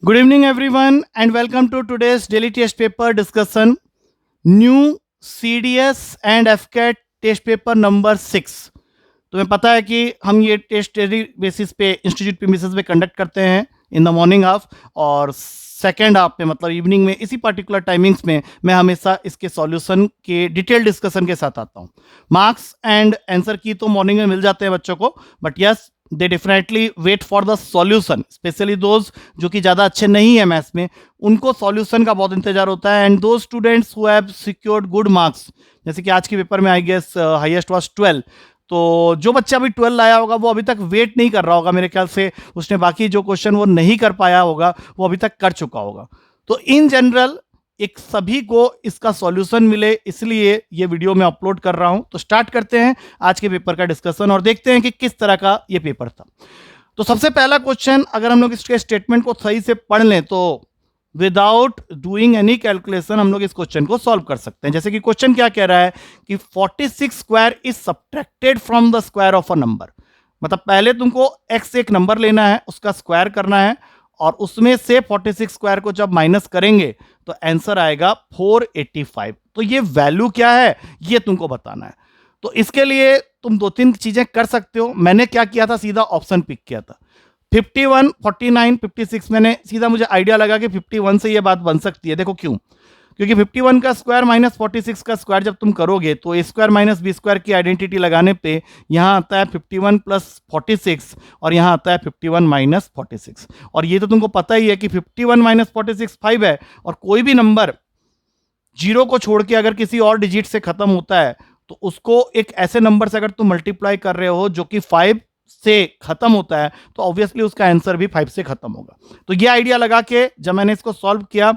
Good evening, everyone, and welcome to today's daily test paper discussion. New CDS and FCAT test paper number 6। तुम्हें पता है कि हम ये टेस्ट डेली बेसिस पे इंस्टीट्यूट प्रीमिसेस में कंडक्ट करते हैं इन द मॉर्निंग हाफ, और सेकेंड हाफ में मतलब इवनिंग में इसी पर्टिकुलर टाइमिंग्स में मैं हमेशा इसके सॉल्यूशन के डिटेल डिस्कशन के साथ आता हूँ। मार्क्स एंड आंसर की तो मॉर्निंग में मिल जाते हैं बच्चों को, but yes they definitely wait for the solution, especially those जो कि ज़्यादा अच्छे नहीं है मैथ्स में, उनको सॉल्यूशन का बहुत इंतजार होता है। एंड दो students who have secured good marks, जैसे कि आज के पेपर में आई गेस हाईएस्ट वाज 12, तो जो बच्चा अभी 12 लाया होगा वो अभी तक वेट नहीं कर रहा होगा, मेरे ख्याल से उसने बाकी जो क्वेश्चन वो नहीं कर पाया होगा वो अभी तक कर चुका होगा। तो इन जनरल एक सभी को इसका सॉल्यूशन मिले, इसलिए ये वीडियो मैं अपलोड कर रहा हूं। तो स्टार्ट करते हैं आज के पेपर का डिस्कशन और देखते हैं कि किस तरह का ये पेपर था। तो सबसे पहला क्वेश्चन, अगर हम लोग इसके स्टेटमेंट को सही से पढ़ लें तो विदाउट डूइंग एनी कैलकुलेशन हम लोग इस क्वेश्चन को सॉल्व कर सकते हैं। जैसे कि क्वेश्चन क्या कह रहा है कि 46 square is subtracted from the square of a number. मतलब पहले तुमको x एक नंबर लेना है, उसका स्क्वायर करना है, और उसमें से 46 स्क्वायर को जब माइनस करेंगे तो आंसर आएगा 485। तो ये वैल्यू क्या है ये तुमको बताना है। तो इसके लिए तुम दो तीन चीजें कर सकते हो। मैंने क्या किया था, सीधा ऑप्शन पिक किया था 51, 49, 56। मैंने सीधा, मुझे आइडिया लगा कि 51 से ये बात बन सकती है। देखो क्यों, क्योंकि 51 का स्क्वायर माइनस 46 का स्क्वायर जब तुम करोगे तो ए स्क्वायर माइनस बी स्क्वायर की आइडेंटिटी लगाने पे यहाँ आता है 51 प्लस 46 और यहाँ आता है 51 माइनस 46। और ये तो तुमको पता ही है कि 51 माइनस 46 5 है, और कोई भी नंबर जीरो को छोड़ के अगर किसी और डिजिट से खत्म होता है तो उसको एक ऐसे नंबर से अगर तुम मल्टीप्लाई कर रहे हो जो कि 5 से खत्म होता है तो ऑब्वियसली उसका आंसर भी 5 से खत्म होगा। तो ये आइडिया लगा के जब मैंने इसको सॉल्व किया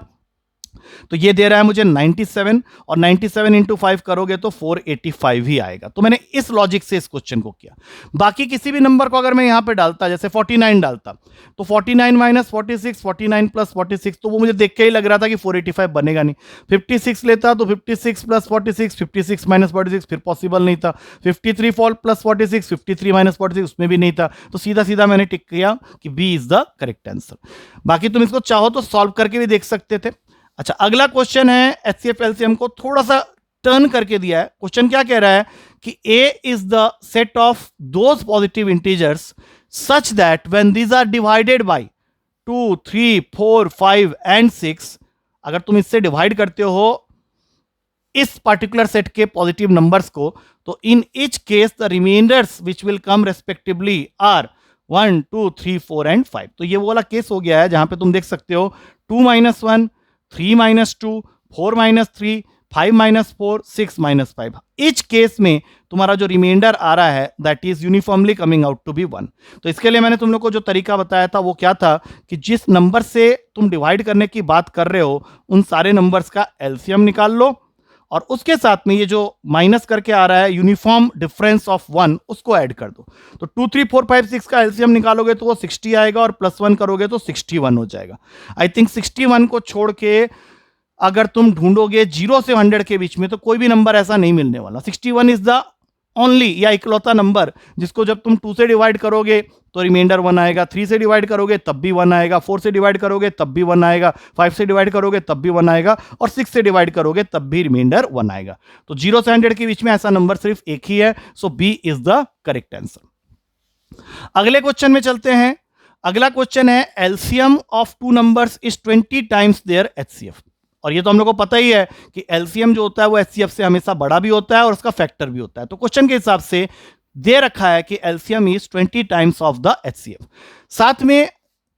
तो ये दे रहा है मुझे 97, और 97 इंटू 5 करोगे तो 485 ही आएगा। तो मैंने इस लॉजिक से इस क्वेश्चन को किया। बाकी किसी भी नंबर को अगर मैं यहां पे डालता, जैसे 49 डालता, तो 49 माइनस 46, 49 प्लस 46, तो वो मुझे देख के ही लग रहा था कि 485 बनेगा नहीं। 56 लेता तो 56 प्लस 46, 56 माइनस 46 फिर पॉसिबल नहीं था। 53 फॉल प्लस 46, 53 माइनस 46 उसमें भी नहीं था। तो सीधा सीधा मैंने टिक किया कि B is the correct answer. बाकी तुम इसको चाहो तो सॉल्व करके भी देख सकते थे। अच्छा, अगला क्वेश्चन है एचसीएफ एलसीएम को थोड़ा सा टर्न करके दिया है। क्वेश्चन क्या कह रहा है कि a is the set of those positive integers such that when these are divided by 2, 3, 4, 5 and 6, अगर तुम इससे डिवाइड करते हो इस पर्टिकुलर सेट के पॉजिटिव नंबर्स को, तो in each case the remainders which will come respectively are 1, 2, 3, 4 and 5। तो ये वो वाला केस हो गया है जहां पे तुम देख सकते हो 2 minus 1, 3 minus 2, 4 minus 3, 5 minus 4, 6 minus 5। Each case में तुम्हारा जो रिमाइंडर आ रहा है that is uniformly coming out to be 1। तो इसके लिए मैंने तुम लोग को जो तरीका बताया था वो क्या था कि जिस नंबर से तुम डिवाइड करने की बात कर रहे हो उन सारे नंबर्स का एलसीएम निकाल लो, और उसके साथ में ये जो माइनस करके आ रहा है यूनिफॉर्म डिफरेंस ऑफ 1 उसको ऐड कर दो। तो 2, 3, 4, 5, 6 का एलसीएम निकालोगे तो वो 60 आएगा, और प्लस 1 करोगे तो 61 हो जाएगा। आई थिंक 61 को छोड़ के अगर तुम ढूंढोगे 0 से 100 के बीच में तो कोई भी नंबर ऐसा नहीं मिलने वाला। 61 इज द ओनली या इकलौता नंबर जिसको जब तुम 2 से डिवाइड करोगे तो रिमाइंडर 1 आएगा, 3 से डिवाइड करोगे तब भी 1 आएगा, 4 से डिवाइड करोगे तब भी 1 आएगा, 5 से डिवाइड करोगे तब भी 1 आएगा, और 6 से डिवाइड करोगे तब भी रिमाइंडर 1 आएगा। तो 0 से 100 के बीच में ऐसा नंबर सिर्फ एक ही है। So B is the correct answer. अगले क्वेश्चन में चलते हैं। अगला क्वेश्चन है LCM of two numbers is 20 times their HCF. और ये तो हम लोग को पता ही है कि एलसीएम जो होता है वो एचसीएफ से हमेशा बड़ा भी होता है और उसका फैक्टर भी होता है। तो क्वेश्चन के हिसाब से दे रखा है कि LCM is 20 times of the HCF. साथ में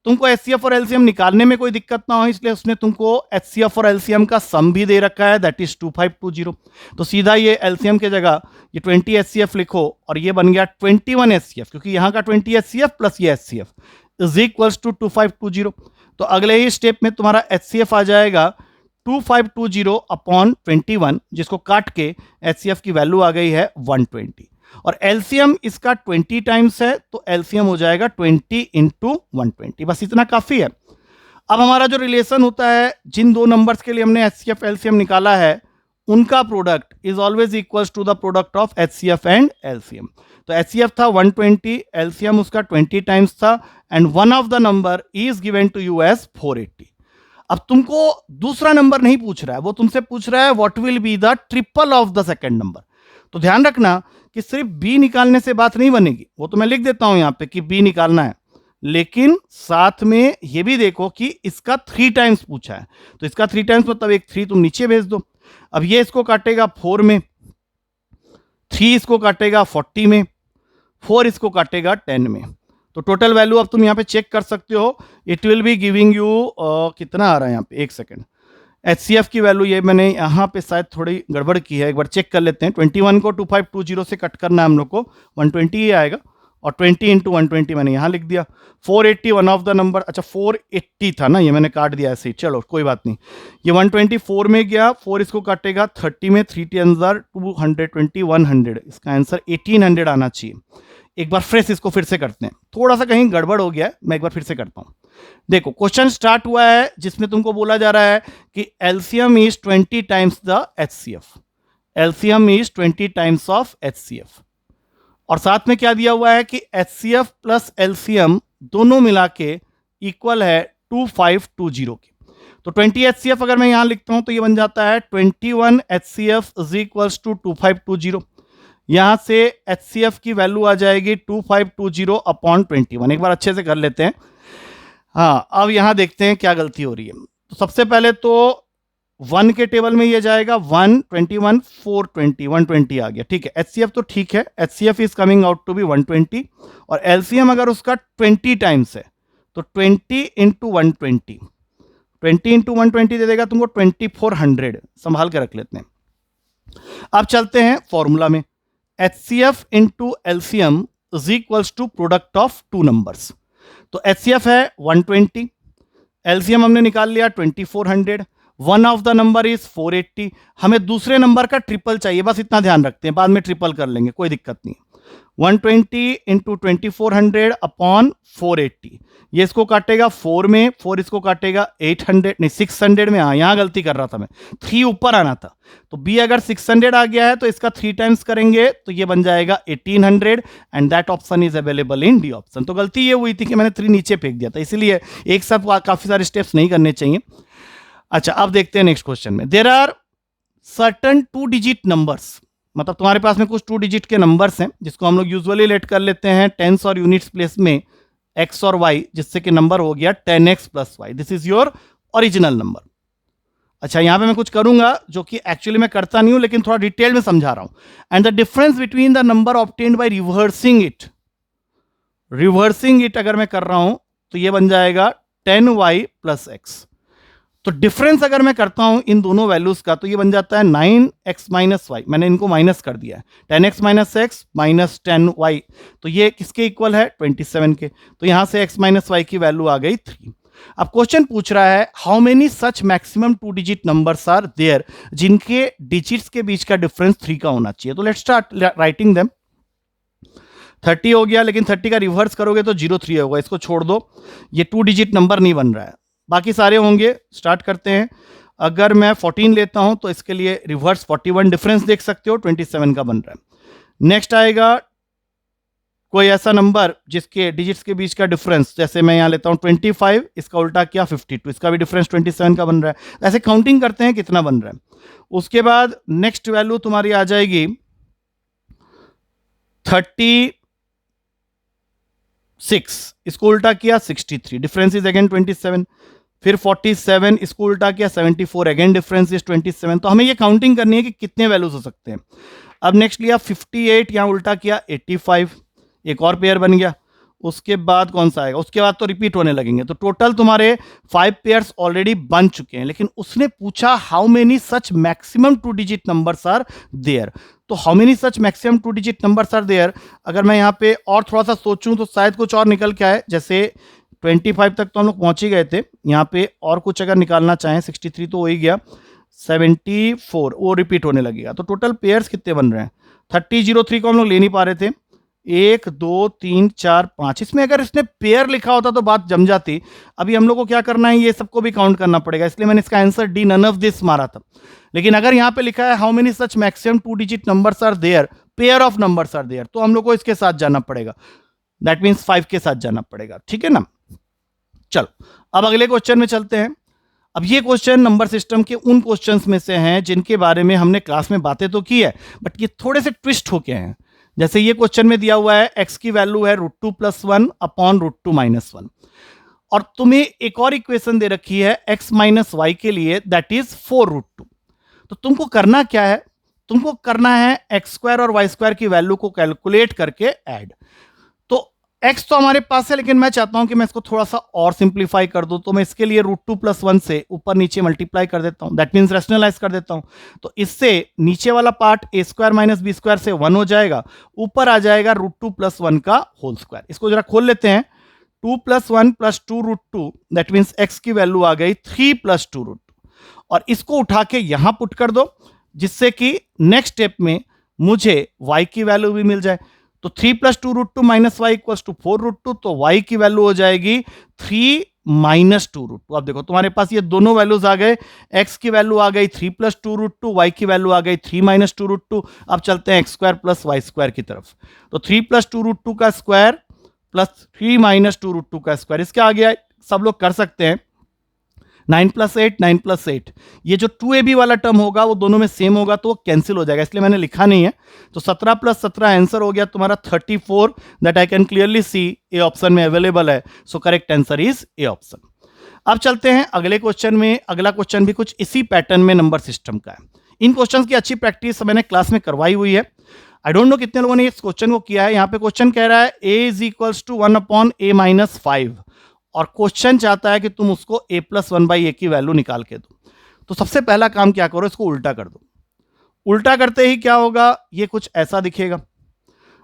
तुमको एचसीएफ और एलसीएम निकालने में कोई दिक्कत ना हो इसलिए उसने तुमको एचसीएफ और एलसीएम का सम भी दे रखा है दैट इज 2520। तो सीधा ये एलसीएम के जगह ये 20 एचसीएफ लिखो और ये बन गया 21 एचसीएफ, क्योंकि यहाँ का 20 एचसीएफ प्लस ये एचसीएफ इज इक्वल्स टू 2520। तो अगले ही स्टेप में तुम्हारा एचसीएफ आ जाएगा 2520 अपॉन 21, जिसको काट के एचसीएफ की वैल्यू आ गई है 120, और एलसीएम इसका 20 टाइम्स है तो एलसीएम हो जाएगा 20 इंटू 120। बस इतना काफी है। अब हमारा जो रिलेशन होता है जिन दो नंबर्स के लिए हमने एचसीएफ एलसीएम निकाला है उनका product is always equal to the product of HCF and LCM। तो HCF था 120, LCM उसका 20 टाइम्स था, and one of the number is given to you as 480। अब तुमको दूसरा नंबर नहीं पूछ रहा है, वो तुमसे पूछ रहा है what will be the triple of the second number. तो ध्यान रखना कि सिर्फ बी निकालने से बात नहीं बनेगी, वो तो मैं लिख देता हूं यहां पे कि बी निकालना है, लेकिन साथ में ये भी देखो कि इसका 3 टाइम्स पूछा है, तो इसका 3 टाइम्स मतलब एक 3 तुम नीचे भेज दो। अब ये इसको काटेगा 4 में, 3 इसको काटेगा 40 में, 4 इसको काटेगा 10 में। तो टोटल वैल्यू अब तुम यहाँ पे चेक कर सकते हो, it will be giving you कितना आ रहा है यहाँ पे, एक सेकेंड। HCF की वैल्यू ये मैंने यहाँ पे शायद थोड़ी गड़बड़ की है, एक बार चेक कर लेते हैं। 21 को 2520 से कट करना है हम लोग को, 120 ही आएगा, और 20 इंटू 120 मैंने यहाँ लिख दिया। 480 वन ऑफ द नंबर, अच्छा 480 था ना, ये मैंने काट दिया ऐसे ही, चलो कोई बात नहीं। ये 124 में गया, 4 इसको काटेगा 30 में, 3 10 220 100, इसका आंसर 1800 आना चाहिए। एक बार फ्रेश इसको फिर से करते हैं, थोड़ा सा कहीं गड़बड़ हो गया है, मैं एक बार फिर से करता हूं। देखो क्वेश्चन स्टार्ट हुआ है जिसमें तुमको बोला जा रहा है कि LCM is 20 times the HCF, LCM is 20 times of HCF, और साथ में क्या दिया हुआ है कि HCF प्लस LCM दोनों मिला के इक्वल है 2520 के। तो 20 HCF अगर मैं यहां लिखता हूं तो ये बन जाता है 21 HCF इज इक्वल्स टू 2520। यहां से HCF की वैल्यू आ जाएगी 2520 अपॉन 21। एक बार अच्छे से कर लेते हैं। हाँ, अब यहां देखते हैं क्या गलती हो रही है। तो सबसे पहले तो 1 के टेबल में ये जाएगा 1 21 420 120 आ गया, ठीक है। HCF तो ठीक है, HCF is coming out to be 120, और LCM अगर उसका 20 टाइम्स है तो 20 इंटू 120, 20 इंटू 120 दे देगा तुमको 2400। संभाल के रख लेते हैं। अब चलते हैं फॉर्मूला में, HCF into LCM is equals to product of two numbers. तो HCF है 120, LCM हमने निकाल लिया 2400, one of the number is 480। हमें दूसरे नंबर का ट्रिपल चाहिए, बस इतना ध्यान रखते हैं, बाद में ट्रिपल कर लेंगे, कोई दिक्कत नहीं। 120 इंटू 2400 अपॉन 480, ये इसको काटेगा 4 में, 4 इसको काटेगा 800 नहीं 600 में। हाँ, यहां गलती कर रहा था मैं, 3 ऊपर आना था। तो बी अगर 600 आ गया है तो इसका 3 टाइम्स करेंगे तो ये बन जाएगा 1800, and that option is available in D option. तो गलती ये हुई थी कि मैंने 3 नीचे फेंक दिया था, इसीलिए एक साथ काफी सारे स्टेप्स नहीं करने चाहिए। अच्छा, अब देखते हैं नेक्स्ट क्वेश्चन में। There are certain 2 digit numbers, मतलब तुम्हारे पास में कुछ 2 डिजिट के नंबर्स हैं जिसको हम लोग यूजुअली लेट कर लेते हैं टेंस और यूनिट्स प्लेस में x और y, जिससे कि नंबर हो गया 10x plus y। This is your original number. अच्छा, यहां पे मैं कुछ करूंगा जो कि एक्चुअली मैं करता नहीं हूं, लेकिन थोड़ा डिटेल में समझा रहा हूं। And the difference between the number obtained by reversing it अगर मैं कर रहा हूं तो ये बन जाएगा 10y प्लस x। तो डिफरेंस अगर मैं करता हूं इन दोनों वैल्यूज का तो ये बन जाता है 9x माइनस वाई। मैंने इनको माइनस कर दिया है, 10x minus x minus 10y, तो ये किसके इक्वल है 27 के। तो यहां से x माइनस वाई की वैल्यू आ गई 3। अब क्वेश्चन पूछ रहा है how many such maximum 2 digit numbers are there जिनके डिजिट्स के बीच का डिफरेंस 3 का होना चाहिए। तो लेट्स स्टार्ट राइटिंग देम। 30 हो गया, लेकिन 30 का रिवर्स करोगे तो 03 होगा, इसको छोड़ दो, ये 2 डिजिट नंबर नहीं बन रहा है, बाकी सारे होंगे। स्टार्ट करते हैं। अगर मैं 14 लेता हूं तो इसके लिए रिवर्स 41, डिफरेंस देख सकते हो 27 का बन रहा है। नेक्स्ट आएगा कोई ऐसा नंबर जिसके डिजिट्स के बीच का डिफरेंस, जैसे मैं यहां लेता हूं 25, इसका उल्टा किया 52, इसका भी डिफरेंस 27 का बन रहा है। ऐसे काउंटिंग करते हैं कितना बन रहा है। उसके बाद नेक्स्ट वैल्यू तुम्हारी आ जाएगी 36, इसको उल्टा किया 63, डिफरेंस इज अगेन 27। फिर 47, इसको उल्टा किया 74, अगेन डिफरेंस इज 27। तो हमें ये काउंटिंग करनी है कि कितने वैल्यूज हो सकते हैं। अब नेक्स्ट लिया 58, यहां उल्टा किया 85, एक और पेयर बन गया। उसके बाद कौन सा आएगा, उसके बाद तो रिपीट होने लगेंगे। तो टोटल तुम्हारे 5 पेयर्स ऑलरेडी बन चुके हैं, लेकिन उसने पूछा how many such maximum 2 digit numbers are there. तो how many such maximum 2 digit numbers are there, अगर मैं यहाँ पे और थोड़ा सा सोचूं तो शायद कुछ और निकल के आए। जैसे 25 तक तो हम लोग पहुंच ही गए थे, यहाँ पे और कुछ अगर निकालना चाहें, 63 तो हो ही गया, 74 वो रिपीट होने लगेगा। तो टोटल पेयर्स कितने बन रहे हैं, 30 03 को हम लोग ले नहीं पा रहे थे, 1 2 3 4 5। इसमें अगर इसने पेयर लिखा होता तो बात जम जाती। अभी हम लोग को क्या करना है, ये सबको भी काउंट करना पड़ेगा, इसलिए मैंने इसका answer D none of this मारा था। लेकिन अगर यहाँ पे लिखा है how many such maximum 2 digit numbers are there, pair of numbers are there, तो हम लोग को इसके साथ जाना पड़ेगा, दैट मीन्स 5 के साथ जाना पड़ेगा। ठीक है ना। चलो अब अगले क्वेश्चन में चलते हैं। अब ये क्वेश्चन नंबर सिस्टम के उन क्वेश्चंस में से हैं जिनके बारे में हमने क्लास में बातें तो की है, बट ये थोड़े से ट्विस्ट होके हैं। जैसे ये क्वेश्चन में दिया हुआ है x की वैल्यू है √2 + 1 अपॉन √2 - 1, और तुम्हें एक और इक्वेशन दे रखी है x - y के लिए, दैट इज 4√2। तो तुमको करना क्या है, तुमको करना है x² और y² की वैल्यू को कैलकुलेट करके ऐड। तो x तो हमारे पास है, लेकिन मैं चाहता हूं कि मैं इसको थोड़ा सा और सिंप्लीफाई कर दूं, तो मैं इसके लिए √2 + 1 से ऊपर नीचे मल्टीप्लाई कर देता हूं, दैट मीन्स रैशनलाइज कर देता हूं। तो इससे नीचे वाला पार्ट a² - b² से 1 हो जाएगा, ऊपर आ जाएगा √2 + 1 का होल स्क्वायर। इसको जरा खोल लेते हैं, 2 + 1 + 2 √2, दैट मीन्स x की वैल्यू आ गई 3 + 2 √2, और इसको उठा के यहां पुट कर दो, जिससे कि नेक्स्ट स्टेप में मुझे y की वैल्यू भी मिल जाए। तो 3 + 2 √2 - y = 4 √2, तो y की वैल्यू हो जाएगी 3 - 2 √2। अब देखो तुम्हारे पास ये दोनों वैल्यूज आ गए, x की वैल्यू आ गई 3 + 2 √2, y की वैल्यू आ गई 3 - 2 √2। अब चलते हैं x² + y² की तरफ। तो 3 + 2 √2 का स्क्वायर प्लस 3 - 2 √2 का स्क्वायर, इसके आगे सब लोग कर सकते हैं। 9 + 8 9 + 8, ये जो 2ab वाला टर्म होगा वो दोनों में सेम होगा, तो वो कैंसिल हो जाएगा, इसलिए मैंने लिखा नहीं है। तो 17 + 17 आंसर हो गया तुम्हारा 34, that I can clearly see A option में अवेलेबल है। So correct answer is A option. अब चलते हैं अगले क्वेश्चन में। अगला क्वेश्चन भी कुछ इसी पैटर्न में नंबर सिस्टम का है। इन क्वेश्चंस की अच्छी प्रैक्टिस मैंने क्लास में करवाई हुई है। आई डोंट नो कितने लोगों ने इस क्वेश्चन को किया है। यहाँ पे क्वेश्चन कह रहा है a = 1/a - 5, और क्वेश्चन चाहता है कि तुम उसको a + 1/a की वैल्यू निकाल के दो। तो सबसे पहला काम क्या करो, इसको उल्टा कर दो। उल्टा करते ही क्या होगा, ये कुछ ऐसा दिखेगा।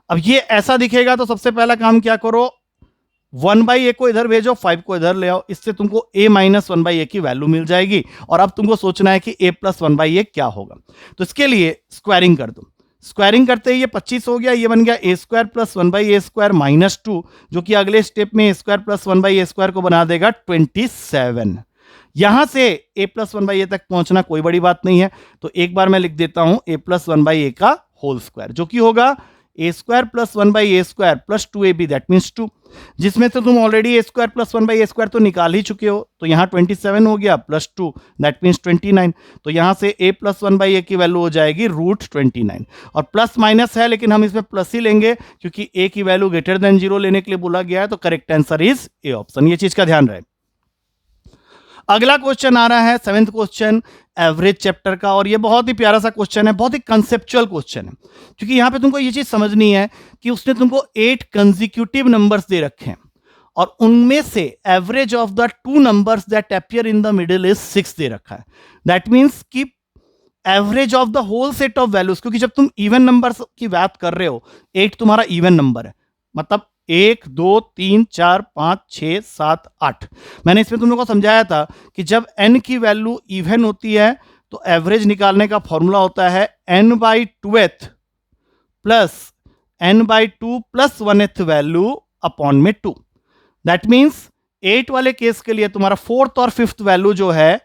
अब ये ऐसा दिखेगा तो सबसे पहला काम क्या करो, 1/a को इधर भेजो, 5 को इधर ले आओ, इससे तुमको a - 1/a की वैल्यू मिल जाएगी। और अब तुमको सोचना है कि a + 1/a क्या होगा। तो इसके लिए स्क्वायरिंग कर दो। स्क्वायरिंग करते ही ये 25 हो गया, ये बन गया a² + 1/a² - 2, जो कि अगले स्टेप में a² + 1/a² को बना देगा 27। यहां से a + 1/a तक पहुंचना कोई बड़ी बात नहीं है, तो एक बार मैं लिख देता हूं a + 1/a का होल स्क्वायर, जो कि होगा a² + 1/a² + 2ab, that means 2, जिसमें से तुम ऑलरेडी a² + 1/a² तो निकाल ही चुके हो। तो यहां 27 हो गया प्लस 2, दैट मीन्स 29। तो यहां से a + 1/a की वैल्यू हो जाएगी √29, और प्लस माइनस है लेकिन हम इसमें प्लस ही लेंगे क्योंकि a की वैल्यू ग्रेटर देन 0 लेने के लिए बोला गया है। तो correct answer is A option, ये चीज का ध्यान रहे। अगला क्वेश्चन आ रहा है 7th क्वेश्चन एवरेज चैप्टर का, और ये बहुत ही प्यारा सा क्वेश्चन है, बहुत ही कंसेप्चुअल क्वेश्चन है, क्योंकि यहां पे तुमको ये चीज समझनी है कि उसने तुमको 8 कंसेक्यूटिव नंबर्स दे रखे हैं, और उनमें से average of the 2 numbers that appear in the middle is 6 दे रखा है। दैट मीन्स कि average of the whole set of values, क्योंकि जब तुम इवन नंबर्स की बात कर रहे हो, 8 तुम्हारा इवन नंबर है, मतलब 1 2 3 4 5 6 7 8। मैंने इसमें तुम लोगों को समझाया था कि जब n की वैल्यू इवन होती है तो एवरेज निकालने का फॉर्मूला होता है n/2th plus n/2 + 1th value upon में 2। दैट मीन्स 8 वाले केस के लिए तुम्हारा 4th और 5th वैल्यू जो है,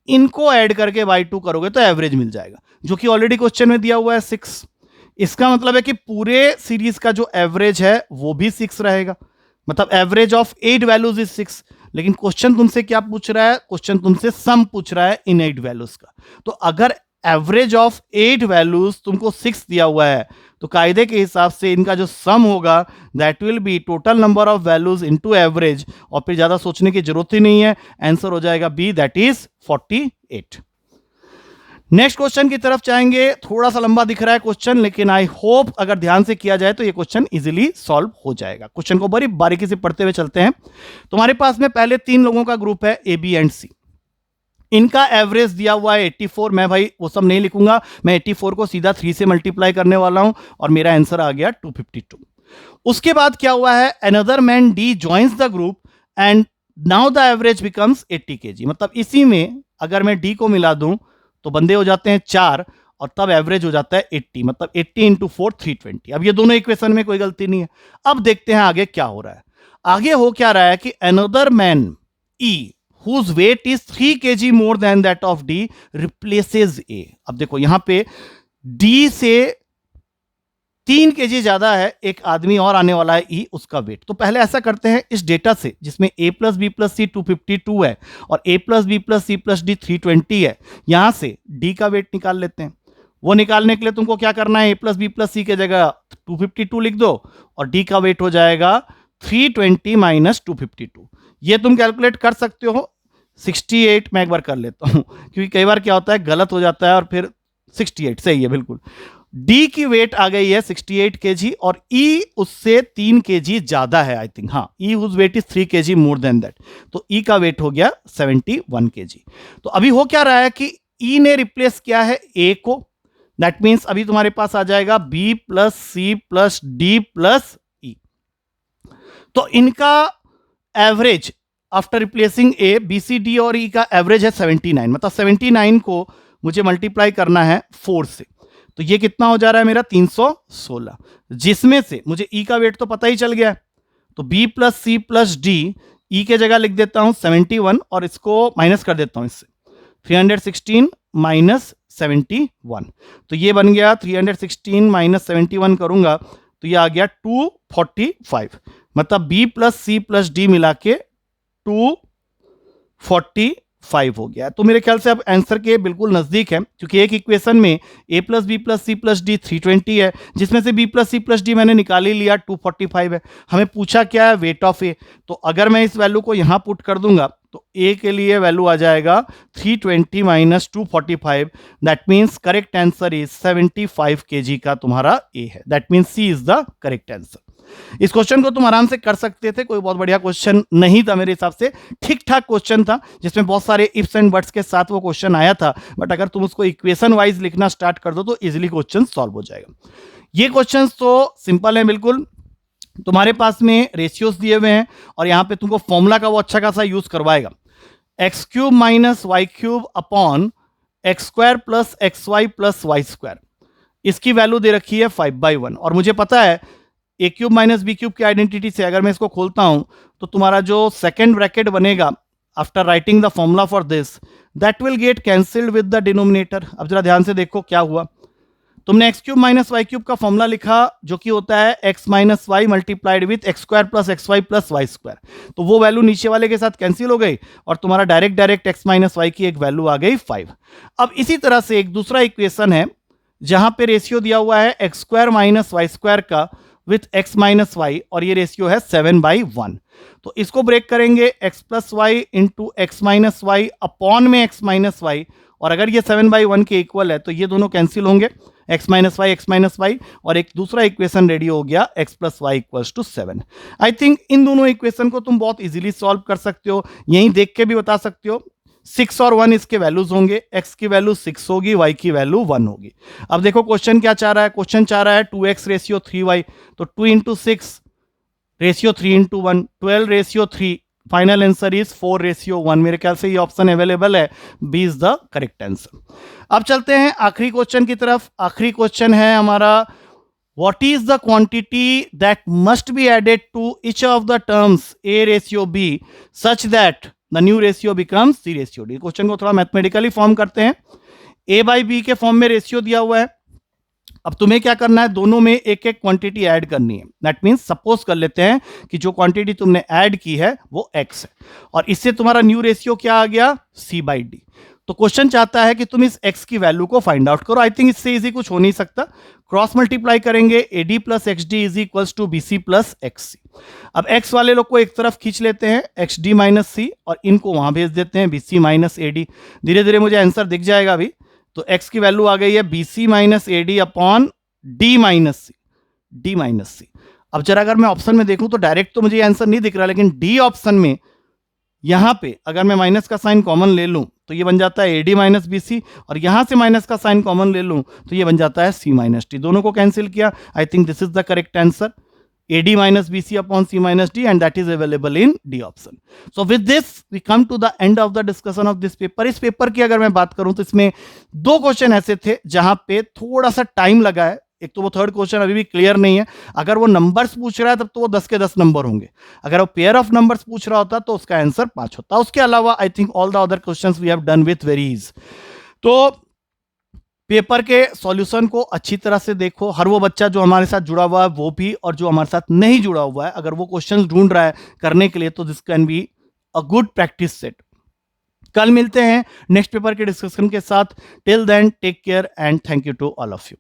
इनको ऐड करके बाई 2 करोगे तो एवरेज मिल जाएगा, जो कि ऑलरेडी क्वेश्चन में दिया हुआ है 6। इसका मतलब है कि पूरे सीरीज का जो एवरेज है वो भी 6 रहेगा, मतलब एवरेज ऑफ 8 वैल्यूज इज 6। लेकिन क्वेश्चन तुमसे क्या पूछ रहा है, क्वेश्चन तुमसे सम पूछ रहा है इन 8 वैल्यूज का। तो अगर एवरेज ऑफ 8 वैल्यूज तुमको 6 दिया हुआ है, तो कायदे के हिसाब से इनका जो सम होगा that will be total number of values into average, और फिर ज्यादा सोचने की जरूरत ही नहीं है, आंसर हो जाएगा B, that is 48। Next question की तरफ जाएंगे। थोड़ा सा लंबा दिख रहा है क्वेश्चन, लेकिन आई होप अगर ध्यान से किया जाए तो ये क्वेश्चन इजीली सॉल्व हो जाएगा। क्वेश्चन को बड़ी बारीकी से पढ़ते हुए चलते हैं। तुम्हारे पास में पहले 3 लोगों का ग्रुप है ए, बी एंड सी। इनका एवरेज दिया हुआ है 84। मैं भाई वो सब नहीं लिखूंगा, मैं 84 को सीधा 3 से मल्टीप्लाई करने वाला हूं, और मेरा आंसर आ गया 252। उसके बाद क्या हुआ है, another man D joins the group and now the average becomes 80 kg। मतलब इसी में अगर मैं डी को मिला दूं तो बंदे हो जाते हैं 4, और तब एवरेज हो जाता है 80, मतलब 80 इंटू 4 320। अब ये दोनों इक्वेशन में कोई गलती नहीं है। अब देखते हैं आगे क्या हो रहा है। आगे हो क्या रहा है कि another man E whose weight is 3 kg more than that of D replaces A। अब देखो यहां पे D से 3 kg ज्यादा है, एक आदमी और आने वाला है E, उसका वेट। तो पहले ऐसा करते हैं, इस डेटा से जिसमें A plus B plus C 252 है और A plus B plus C plus D 320 है, यहां से D का वेट निकाल लेते हैं। वो निकालने के लिए तुमको क्या करना है, A प्लस बी प्लस सी के जगह 252 लिख दो और D का वेट हो जाएगा 320 माइनस 252। ये तुम कैलकुलेट कर सकते हो। 68 मैं एक बार कर लेता हूं क्योंकि कई बार क्या होता है गलत हो जाता है, और फिर 68 सही है बिल्कुल। डी की वेट आ गई है 68 केजी और ई उससे 3 केजी ज्यादा है, आई थिंक। हाँ, E whose weight is 3 kg more than that, तो ई का वेट हो गया 71 केजी। तो अभी हो क्या रहा है कि ई ने रिप्लेस किया है ए को, दैट मीन्स अभी तुम्हारे पास आ जाएगा B plus C plus D plus E. तो इनका average after replacing A, B C D और ई का एवरेज है 79, मतलब 79 को मुझे मल्टीप्लाई करना है 4 से, तो ये कितना हो जा रहा है मेरा 316, जिसमें से मुझे ई का वेट तो पता ही चल गया है, तो B plus C plus D, E के जगह लिख देता हूं 71 और इसको माइनस कर देता हूं इससे, 316 माइनस 71, तो ये बन गया 316 माइनस 71 करूंगा तो ये आ गया 245, मतलब B plus C plus D मिला के 245 हो गया। तो मेरे ख्याल से अब आंसर के बिल्कुल नजदीक है, क्योंकि एक इक्वेशन में a plus B plus C plus D 320 है, जिसमें से b plus C plus D मैंने निकाल ही लिया 245 है। हमें पूछा क्या है, वेट ऑफ ए, तो अगर मैं इस वैल्यू को यहां पुट कर दूंगा तो a के लिए वैल्यू आ जाएगा 320 minus 245, that means correct answer is 75 kg का तुम्हारा a है, that means C is the correct answer. इस क्वेश्चन को तुम आराम से कर सकते थे, कोई बहुत बढ़िया क्वेश्चन नहीं था मेरे हिसाब से, ठीक ठाक क्वेश्चन था जिसमें बहुत सारे इफ्स एंड बट्स के साथ वो क्वेश्चन आया था, बट अगर तुम उसको इक्वेशन वाइज लिखना स्टार्ट कर दो तो इजीली क्वेश्चन सॉल्व हो जाएगा। ये क्वेश्चन तो सिंपल है बिल्कुल, तुम्हारे पास में रेशियोज दिए हुए हैं और यहां पे तुमको फॉर्मूला का वो अच्छा खासा यूज करवाएगा, x cube minus y cube upon x square plus x y plus y square. इसकी वैल्यू दे रखी है 5/1 और मुझे पता है A cube minus B cube की आइडेंटिटी से अगर मैं इसको खोलता हूं तो तुम्हारा जो सेकेंड ब्रैकेट बनेगा after writing the formula for this, that will get cancelled with the denominator. अब जरा ध्यान से देखो क्या हुआ, तुमने x cube minus y cube का फॉर्मूला लिखा जो कि होता है x minus y multiplied with x square plus x y plus y square, तो वो वैल्यू नीचे वाले के साथ कैंसिल हो गई और तुम्हारा डायरेक्ट एक्स माइनस वाई की एक वैल्यू आ गई 5। अब इसी तरह से एक दूसरा इक्वेशन है जहां पे रेशियो दिया हुआ है x square minus y square का विथ एक्स माइनस वाई और ये रेशियो है 7/1, तो इसको ब्रेक करेंगे x plus y into x minus y upon में x माइनस वाई, और अगर ये 7/1 के इक्वल है तो ये दोनों कैंसिल होंगे, x माइनस वाई और एक दूसरा इक्वेशन रेडी हो गया x plus y equals to 7। I think इन दोनों इक्वेशन को तुम बहुत इजीली सॉल्व कर सकते हो, यहीं देख के भी बता सकते हो। 6 और 1 इसके वैल्यूज होंगे, x की वैल्यू 6 होगी, y की वैल्यू 1 होगी। अब देखो क्वेश्चन क्या चाह रहा है, क्वेश्चन चाह रहा है 2x रेशियो 3y, तो 2 into 6 ratio 3 into 1, 12 ratio 3, final answer is 4 ratio 1। मेरे ख्याल से ये ऑप्शन अवेलेबल है, B is the correct answer. अब चलते हैं आखिरी क्वेश्चन की तरफ। आखिरी क्वेश्चन है हमारा, what is the quantity that must be added to each of the terms a ratio b such that the new ratio becomes c ratio d। Question को थोड़ा मैथमेटिकली फॉर्म करते हैं, a बाई बी के form में ratio दिया हुआ है, अब तुम्हें क्या करना है, दोनों में एक एक क्वांटिटी ऐड करनी है। दैट मींस सपोज कर लेते हैं कि जो क्वांटिटी तुमने ऐड की है वो x है और इससे तुम्हारा न्यू रेशियो क्या आ गया, c/d। तो क्वेश्चन चाहता है कि तुम इस x की वैल्यू को फाइंड आउट करो। आई थिंक इससे इजी कुछ हो नहीं सकता, क्रॉस मल्टीप्लाई करेंगे, AD plus XD is equals to BC plus XC। अब x वाले लोग को एक तरफ खींच लेते हैं, XD माइनस C, और इनको वहां भेज देते हैं BC माइनस AD। धीरे धीरे मुझे आंसर दिख जाएगा अभी। तो x की वैल्यू आ गई है BC minus AD upon D minus C। अब जरा अगर मैं ऑप्शन में देखूं तो डायरेक्ट तो मुझे आंसर नहीं दिख रहा, लेकिन D ऑप्शन में यहां पे अगर मैं माइनस का साइन कॉमन ले लूं तो ये बन जाता है AD माइनस BC, और यहां से माइनस का साइन कॉमन ले लूं तो ये बन जाता है C माइनस D। दोनों को कैंसिल किया, I think this is the correct answer. AD minus BC upon C minus D, and that is available in D option. So with this we come to the end of the discussion of this paper. इस paper की अगर मैं बात करूं तो इसमें दो question ऐसे थे जहां पे थोड़ा सा टाइम लगा है. एक तो वो थर्ड क्वेश्चन अभी भी क्लियर नहीं है. अगर वो नंबर्स पूछ रहा है तब तो वो 10 के 10 नंबर होंगे. अगर वो पेयर ऑफ नंबर्स पूछ रहा होता तो उसका आंसर 5 होता. उसके अलावा I think all the other questions we have done with very ease. तो पेपर के सॉल्यूशन को अच्छी तरह से देखो. हर वो बच्चा जो हमारे साथ जुड़ा हुआ है वो भी, और जो हमारे साथ नहीं जुड़ा हुआ है, अगर वो क्वेश्चंस ढूंढ रहा है करने के लिए, तो this can be a good practice set. कल मिलते हैं नेक्स्ट पेपर के डिस्कशन के साथ. Till then take care and thank you to all of you.